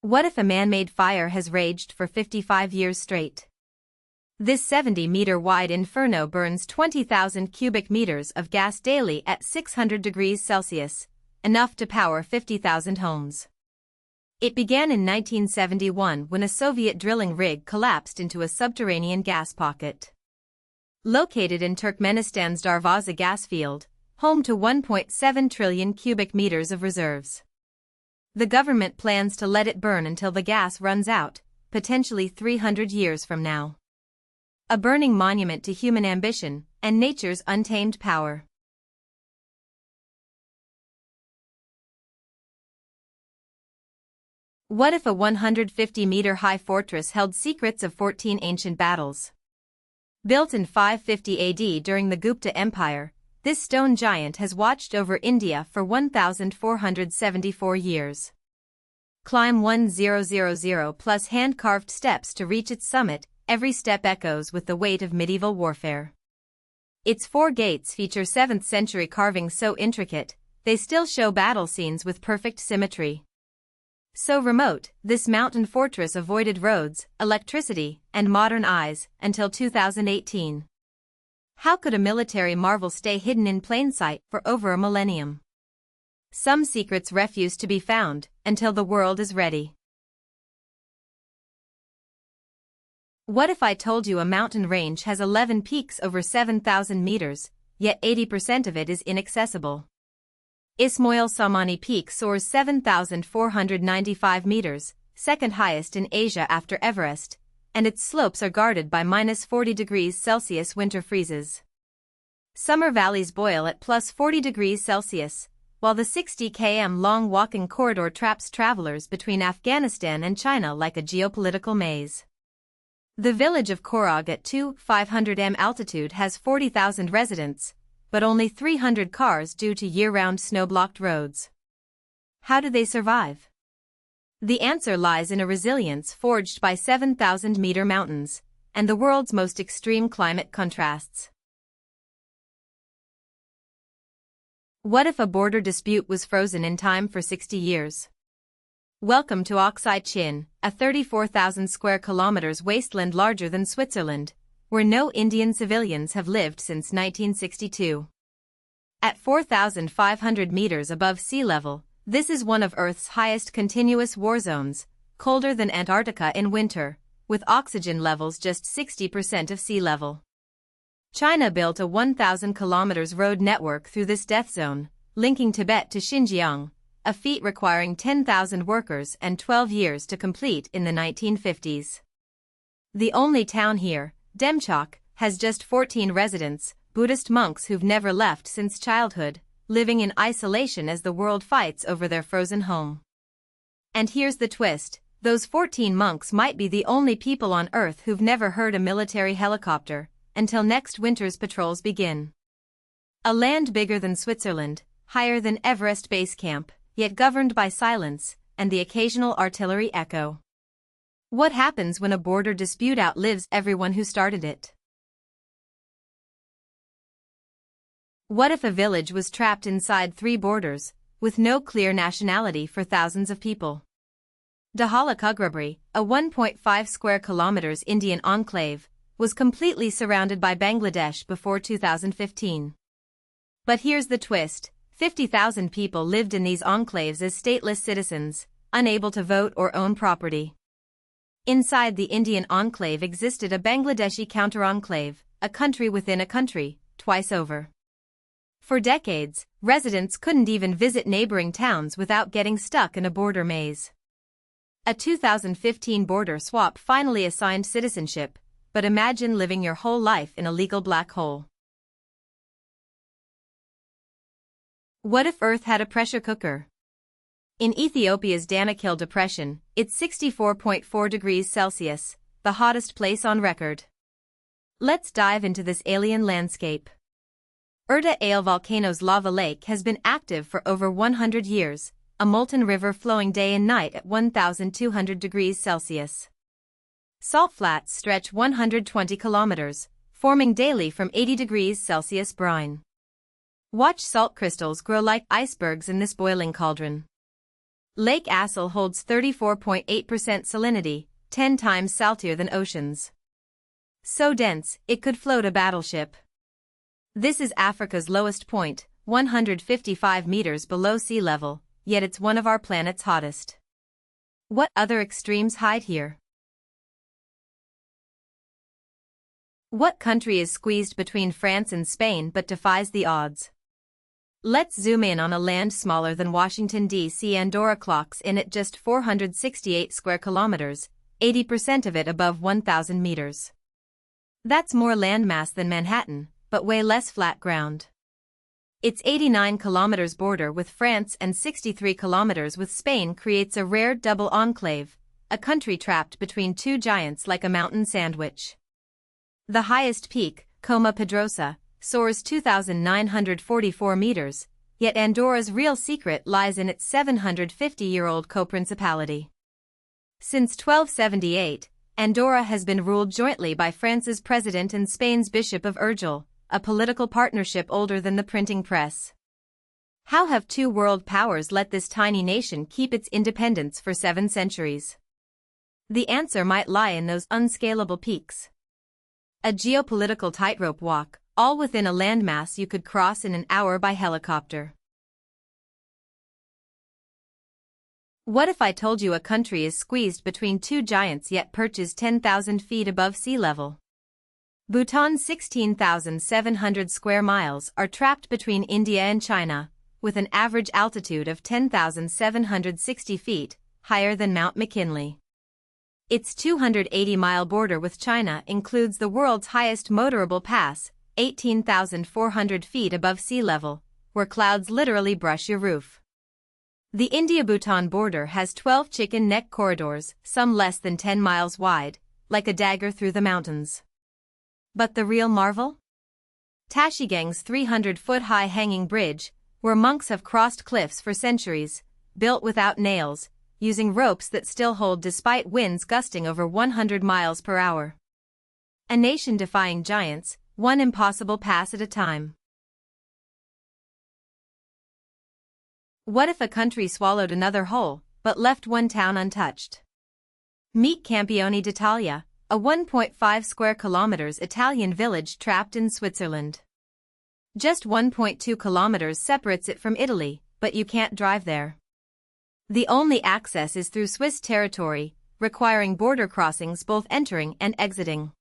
What if a man-made fire has raged for 55 years straight? This 70-meter-wide inferno burns 20,000 cubic meters of gas daily at 600 degrees Celsius, enough to power 50,000 homes. It began in 1971 when a Soviet drilling rig collapsed into a subterranean gas pocket. Located in Turkmenistan's Darvaza gas field, home to 1.7 trillion cubic meters of reserves. The government plans to let it burn until the gas runs out, potentially 300 years from now. A burning monument to human ambition and nature's untamed power. What if a 150-meter-high fortress held secrets of 14 ancient battles? Built in 550 AD during the Gupta Empire, this stone giant has watched over India for 1,474 years. Climb 1,000 plus hand-carved steps to reach its summit, every step echoes with the weight of medieval warfare. Its 4 gates feature 7th-century carvings so intricate, they still show battle scenes with perfect symmetry. So remote, this mountain fortress avoided roads, electricity, and modern eyes until 2018. How could a military marvel stay hidden in plain sight for over a millennium? Some secrets refuse to be found until the world is ready. What if I told you a mountain range has 11 peaks over 7,000 meters, yet 80% of it is inaccessible? Ismail Samani Peak soars 7,495 meters, second highest in Asia after Everest, and its slopes are guarded by -40 degrees Celsius winter freezes. Summer valleys boil at +40 degrees Celsius, while the 60 km long walking corridor traps travelers between Afghanistan and China like a geopolitical maze. The village of Korog at 2,500 m altitude has 40,000 residents, but only 300 cars due to year-round snow-blocked roads. How do they survive? The answer lies in a resilience forged by 7,000-meter mountains and the world's most extreme climate contrasts. What if a border dispute was frozen in time for 60 years? Welcome to Oksai Chin, a 34,000 square kilometers wasteland larger than Switzerland, where no Indian civilians have lived since 1962. At 4,500 meters above sea level, this is one of Earth's highest continuous war zones, colder than Antarctica in winter, with oxygen levels just 60% of sea level. China built a 1,000 kilometers road network through this death zone, linking Tibet to Xinjiang, a feat requiring 10,000 workers and 12 years to complete in the 1950s. The only town here, Demchok, has just 14 residents, Buddhist monks who've never left since childhood, living in isolation as the world fights over their frozen home. And here's the twist, those 14 monks might be the only people on Earth who've never heard a military helicopter, until next winter's patrols begin. A land bigger than Switzerland, higher than Everest Base Camp, yet governed by silence and the occasional artillery echo. What happens when a border dispute outlives everyone who started it? What if a village was trapped inside 3 borders, with no clear nationality for thousands of people? Ditalia Enclave, a 1.5 square kilometers Indian enclave, was completely surrounded by Bangladesh before 2015. But here's the twist, 50,000 people lived in these enclaves as stateless citizens, unable to vote or own property. Inside the Indian enclave existed a Bangladeshi counter-enclave, a country within a country, twice over. For decades, residents couldn't even visit neighboring towns without getting stuck in a border maze. A 2015 border swap finally assigned citizenship, but imagine living your whole life in a legal black hole. What if Earth had a pressure cooker? In Ethiopia's Danakil Depression, it's 64.4 degrees Celsius, the hottest place on record. Let's dive into this alien landscape. Erta Ale volcano's lava lake has been active for over 100 years, a molten river flowing day and night at 1,200 degrees Celsius. Salt flats stretch 120 kilometers, forming daily from 80 degrees Celsius brine. Watch salt crystals grow like icebergs in this boiling cauldron. Lake Assal holds 34.8% salinity, 10 times saltier than oceans. So dense, it could float a battleship. This is Africa's lowest point, 155 meters below sea level, yet it's one of our planet's hottest. What other extremes hide here? What country is squeezed between France and Spain but defies the odds? Let's zoom in on a land smaller than Washington, D.C. Andorra clocks in at just 468 square kilometers, 80% of it above 1,000 meters. That's more landmass than Manhattan, but way less flat ground. Its 89 kilometers border with France and 63 kilometers with Spain creates a rare double enclave, a country trapped between two giants like a mountain sandwich. The highest peak, Coma Pedrosa, soars 2,944 meters, yet Andorra's real secret lies in its 750-year-old co-principality. Since 1278, Andorra has been ruled jointly by France's president and Spain's Bishop of Urgell, a political partnership older than the printing press. How have two world powers let this tiny nation keep its independence for 7 centuries? The answer might lie in those unscalable peaks. A geopolitical tightrope walk, all within a landmass you could cross in an hour by helicopter. What if I told you a country is squeezed between two giants yet perches 10,000 feet above sea level? Bhutan's 16,700 square miles are trapped between India and China, with an average altitude of 10,760 feet, higher than Mount McKinley. Its 280-mile border with China includes the world's highest motorable pass, 18,400 feet above sea level, where clouds literally brush your roof. The India-Bhutan border has 12 chicken neck corridors, some less than 10 miles wide, like a dagger through the mountains. But the real marvel? Tashigang's 300-foot-high hanging bridge, where monks have crossed cliffs for centuries, built without nails, using ropes that still hold despite winds gusting over 100 miles per hour. A nation defying giants, one impossible pass at a time. What if a country swallowed another whole, but left one town untouched? Meet Campione d'Italia, a 1.5 square kilometers Italian village trapped in Switzerland. Just 1.2 kilometers separates it from Italy, but you can't drive there. The only access is through Swiss territory, requiring border crossings both entering and exiting.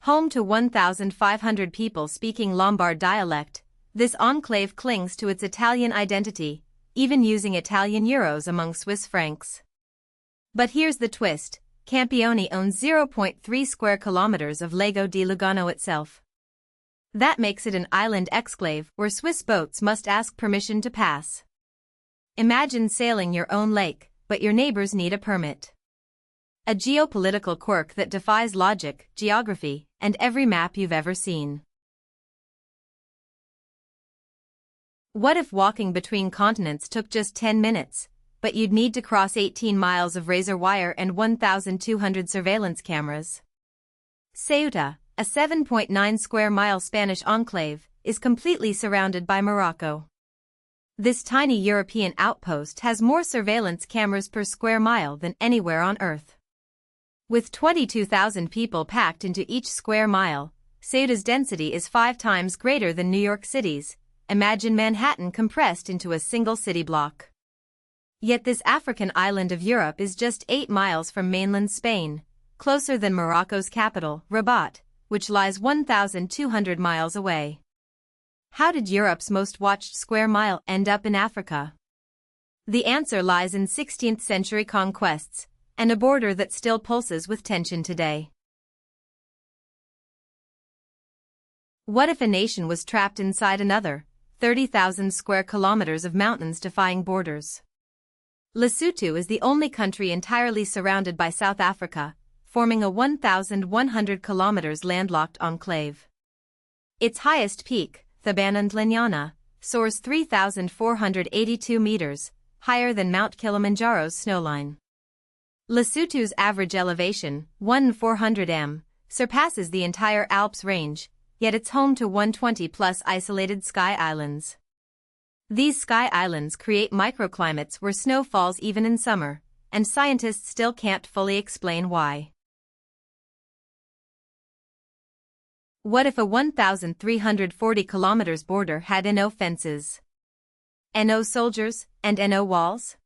Home to 1,500 people speaking Lombard dialect, this enclave clings to its Italian identity, even using Italian euros among Swiss francs. But here's the twist, Campione owns 0.3 square kilometers of Lago di Lugano itself. That makes it an island exclave where Swiss boats must ask permission to pass. Imagine sailing your own lake, but your neighbors need a permit. A geopolitical quirk that defies logic, geography, and every map you've ever seen. What if walking between continents took just 10 minutes, but you'd need to cross 18 miles of razor wire and 1,200 surveillance cameras? Ceuta, a 7.9 square mile Spanish enclave, is completely surrounded by Morocco. This tiny European outpost has more surveillance cameras per square mile than anywhere on Earth. With 22,000 people packed into each square mile, Ceuta's density is 5 times greater than New York City's. Imagine Manhattan compressed into a single city block. Yet this African island of Europe is just 8 miles from mainland Spain, closer than Morocco's capital, Rabat, which lies 1,200 miles away. How did Europe's most watched square mile end up in Africa? The answer lies in 16th century conquests, and a border that still pulses with tension today. What if a nation was trapped inside another, 30,000 square kilometers of mountains defying borders? Lesotho is the only country entirely surrounded by South Africa, forming a 1,100 kilometers landlocked enclave. Its highest peak, Thabana-Ndlinyana, soars 3,482 meters, higher than Mount Kilimanjaro's snowline. Lesotho's average elevation, 1,400 m, surpasses the entire Alps range, yet it's home to 120-plus isolated sky islands. These sky islands create microclimates where snow falls even in summer, and scientists still can't fully explain why. What if a 1,340 kilometers border had no fences, no soldiers, and no walls?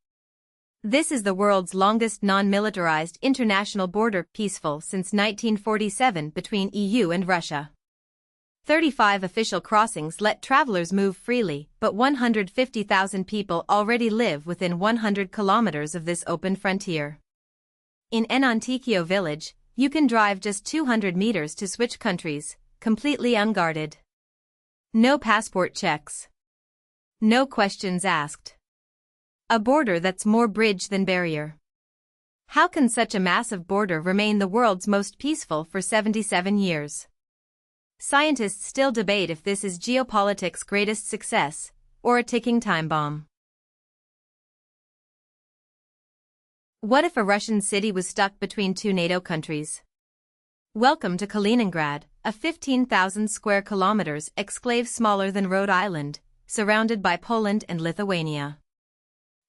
This is the world's longest non-militarized international border, peaceful since 1947 between EU and Russia. 35 official crossings let travelers move freely, but 150,000 people already live within 100 kilometers of this open frontier. In Enontekio village, you can drive just 200 meters to switch countries, completely unguarded. No passport checks. No questions asked. A border that's more bridge than barrier. How can such a massive border remain the world's most peaceful for 77 years? Scientists still debate if this is geopolitics' greatest success, or a ticking time bomb. What if a Russian city was stuck between two NATO countries? Welcome to Kaliningrad, a 15,000 square kilometers exclave smaller than Rhode Island, surrounded by Poland and Lithuania.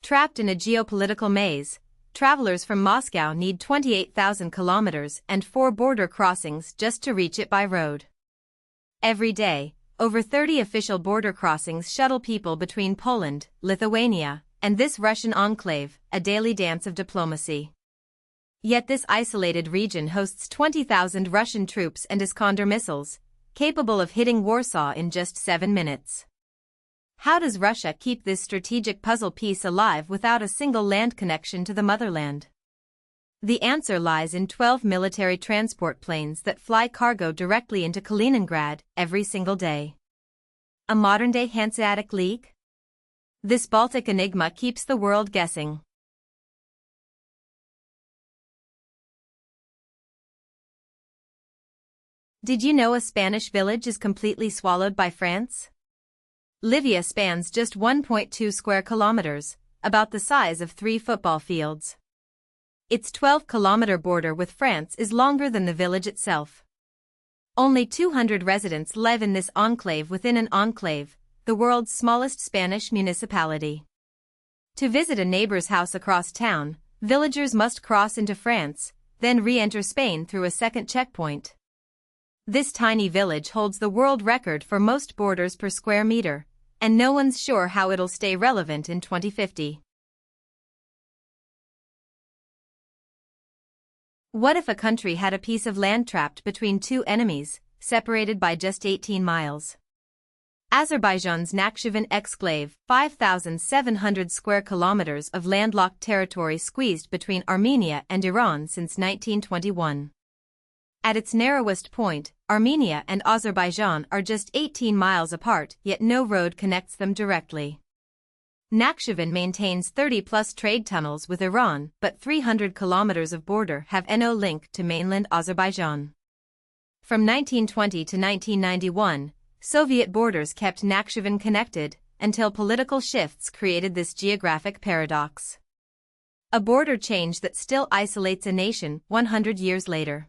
Trapped in a geopolitical maze, travelers from Moscow need 28,000 kilometers and 4 border crossings just to reach it by road. Every day, over 30 official border crossings shuttle people between Poland, Lithuania, and this Russian enclave, a daily dance of diplomacy. Yet this isolated region hosts 20,000 Russian troops and Iskander missiles, capable of hitting Warsaw in just 7 minutes. How does Russia keep this strategic puzzle piece alive without a single land connection to the motherland? The answer lies in 12 military transport planes that fly cargo directly into Kaliningrad every single day. A modern-day Hanseatic League? This Baltic enigma keeps the world guessing. Did you know a Spanish village is completely swallowed by France? Livia spans just 1.2 square kilometers, about the size of 3 football fields. Its 12-kilometer border with France is longer than the village itself. Only 200 residents live in this enclave within an enclave, the world's smallest Spanish municipality. To visit a neighbor's house across town, villagers must cross into France, then re-enter Spain through a second checkpoint. This tiny village holds the world record for most borders per square meter, and no one's sure how it'll stay relevant in 2050. What if a country had a piece of land trapped between two enemies, separated by just 18 miles? Azerbaijan's Nakhchivan Exclave, 5,700 square kilometers of landlocked territory squeezed between Armenia and Iran since 1921. At its narrowest point, Armenia and Azerbaijan are just 18 miles apart, yet no road connects them directly. Nakhchivan maintains 30-plus trade tunnels with Iran, but 300 kilometers of border have no link to mainland Azerbaijan. From 1920 to 1991, Soviet borders kept Nakhchivan connected, until political shifts created this geographic paradox. A border change that still isolates a nation 100 years later.